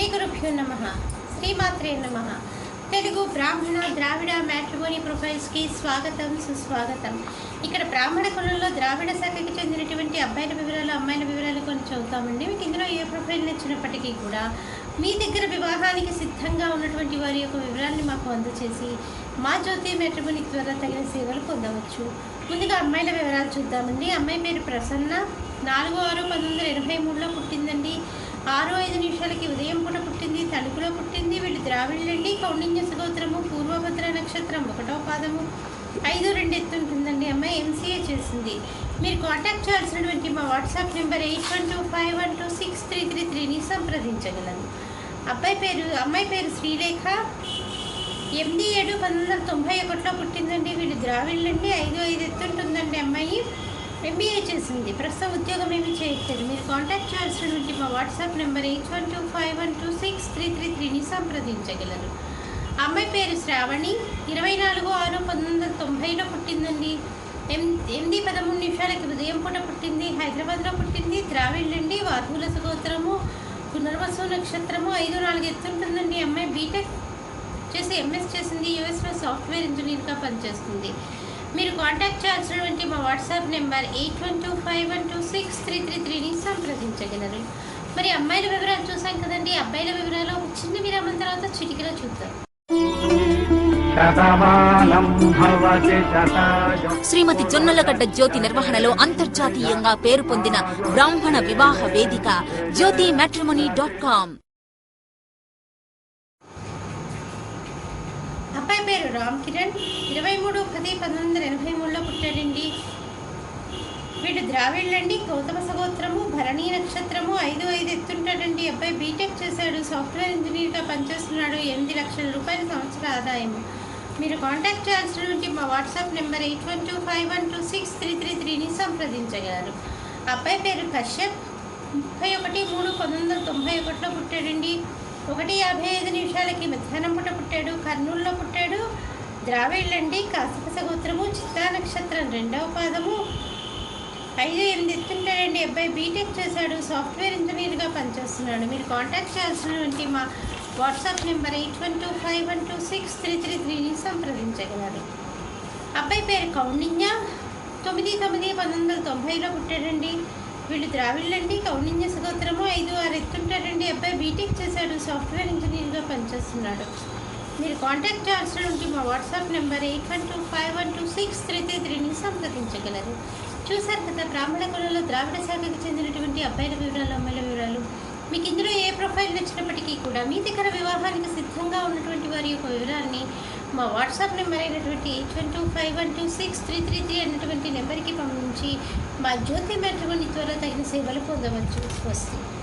శ్రీ గురుభ్యో నమః. శ్రీమాత్రే నమః. తెలుగు బ్రాహ్మణ ద్రావిడ మ్యాట్రిమోనీ ప్రొఫైల్స్కి స్వాగతం, సుస్వాగతం. ఇక్కడ బ్రాహ్మణ కులంలో ద్రావిడ శాఖకి చెందినటువంటి అబ్బాయిల వివరాలు, అమ్మాయిల వివరాలు కొన్ని చదువుతామండి. మీకు ఇందులో ఏ ప్రొఫైల్ నచ్చినప్పటికీ కూడా మీ దగ్గర వివాహానికి సిద్ధంగా ఉన్నటువంటి వారి యొక్క వివరాన్ని మాకు అందచేసి మా జ్యోతి మ్యాట్రిమోనీ ద్వారా తగిన సేవలు పొందవచ్చు. ముందుగా అమ్మాయిల వివరాలు చూద్దామండి. అమ్మాయి పేరు ప్రసన్న. 4/6/1983లో పుట్టిందండి. 6:05 ఉదయం పూట పుట్టింది. తణుకులో పుట్టింది. వీళ్ళు ద్రావిళ్ళండి. కౌండిన్య సగోత్రము, పూర్వభద్ర నక్షత్రం, 1వ పాదము, 5'2" ఎత్తుంటుందండి. అమ్మాయి MCA చేసింది. మీరు కాంటాక్ట్ చేయాల్సినటువంటి మా వాట్సాప్ నెంబర్ 8125126333ని సంప్రదించగలరు. అమ్మాయి పేరు శ్రీలేఖ. 8/7/1991లో పుట్టిందండి. వీళ్ళు ద్రావిళ్ళండి. 5'5" ఎత్తుంటుందండి. అమ్మాయి MBA చేసింది. ప్రస్తుతం ఉద్యోగం ఏమి చేయట్లేదు. మీరు కాంటాక్ట్ చేయాల్సినటువంటి మా వాట్సాప్ నెంబర్ 8125126333ని సంప్రదించగలరు. అమ్మాయి పేరు శ్రావణి. 24/6/1990లో పుట్టిందండి. 8:13 ఉదయం పూట పుట్టింది. హైదరాబాద్లో పుట్టింది. ద్రావిళ్ళండి. వాధువుల సగోత్రము, పునర్వసు నక్షత్రము, 5'4" ఎత్తుంటుందండి. అమ్మాయి బీటెక్ చేసి MS చేసింది. US లో సాఫ్ట్వేర్ ఇంజనీర్గా పనిచేస్తుంది. మీరు కాంటాక్ట్ చేయాల్సినటువంటి మా వాట్సాప్ నెంబర్ 8125126333ని సంప్రదించగలరు. మరి అమ్మాయిల వివరాలు చూసాం కదండి. అబ్బాయిల వివరాలు ఒక చిన్న విరామం తర్వాత చిటికలో చూద్దాం. శ్రీమతి జొన్నలగడ్డ జ్యోతి నిర్వహణలో అంతర్జాతీయంగా పేరు పొందిన బ్రాహ్మణ వివాహ వేదిక jyotimatrimony.com. అబ్బాయి పేరు రామ్ కిరణ్. 23/10/1983లో పుట్టాడండి. వీళ్ళు ద్రావిళ్ళండి. గౌతమ సగోత్రము, భరణీ నక్షత్రము, 5'5" ఎత్తుంటాడండి. అబ్బాయి బీటెక్ చేశాడు. సాఫ్ట్వేర్ ఇంజనీర్గా పనిచేస్తున్నాడు. 8 లక్షల రూపాయల సంవత్సర ఆదాయము. మీరు కాంటాక్ట్ చేయాల్సినటువంటి మా వాట్సాప్ నెంబర్ 8125126333ని సంప్రదించగలరు. అబ్బాయి పేరు కశ్యప్. 31/3/1991లో పుట్టాడండి. 1:55 మధ్యాహ్నం పూట పుట్టాడు. కర్నూలులో పుట్టాడు. ద్రావిళ్ళండి. కాశప సగోత్రము, చిత్తా నక్షత్రం, 2వ పాదము, 5'8" ఎత్తుంటాడండి. అబ్బాయి బీటెక్ చేశాడు. సాఫ్ట్వేర్ ఇంజనీర్గా పనిచేస్తున్నాడు. మీరు కాంటాక్ట్ చేయాల్సినటువంటి మా వాట్సాప్ నెంబర్ 8125126333ని సంప్రదించగలరు. అబ్బాయి పేరు కౌండిన్య. 9/9/1990లో పుట్టాడండి. వీళ్ళు ద్రావిళ్ళండి. కౌండిన్య సగోత్రము, 5'6" ఎత్తుంటాడండి. అబ్బాయి బీటెక్ చేశాడు. సాఫ్ట్వేర్ ఇంజనీర్గా పనిచేస్తున్నాడు. మీరు కాంటాక్ట్ చేయాల్సినటువంటి మా వాట్సాప్ నెంబర్ 8125126333ని సంప్రదించగలరు. చూశారు కదా బ్రాహ్మణ కులంలో ద్రావిడ శాఖకు చెందినటువంటి అబ్బాయిల వివరాలు, అమ్మాయిల వివరాలు. మీకు ఇందులో ఏ ప్రొఫైల్ నచ్చినప్పటికీ కూడా మీ దగ్గర వివాహానికి సిద్ధంగా ఉన్నటువంటి వారి యొక్క వివరాన్ని మా వాట్సాప్ నెంబర్ అయినటువంటి 8125126333 అన్నటువంటి నెంబర్కి పంపించి మా జ్యోతి మ్యాట్రిమోనీ ద్వారా తగిన సేవలు పొందవచ్చు. స్వస్తి.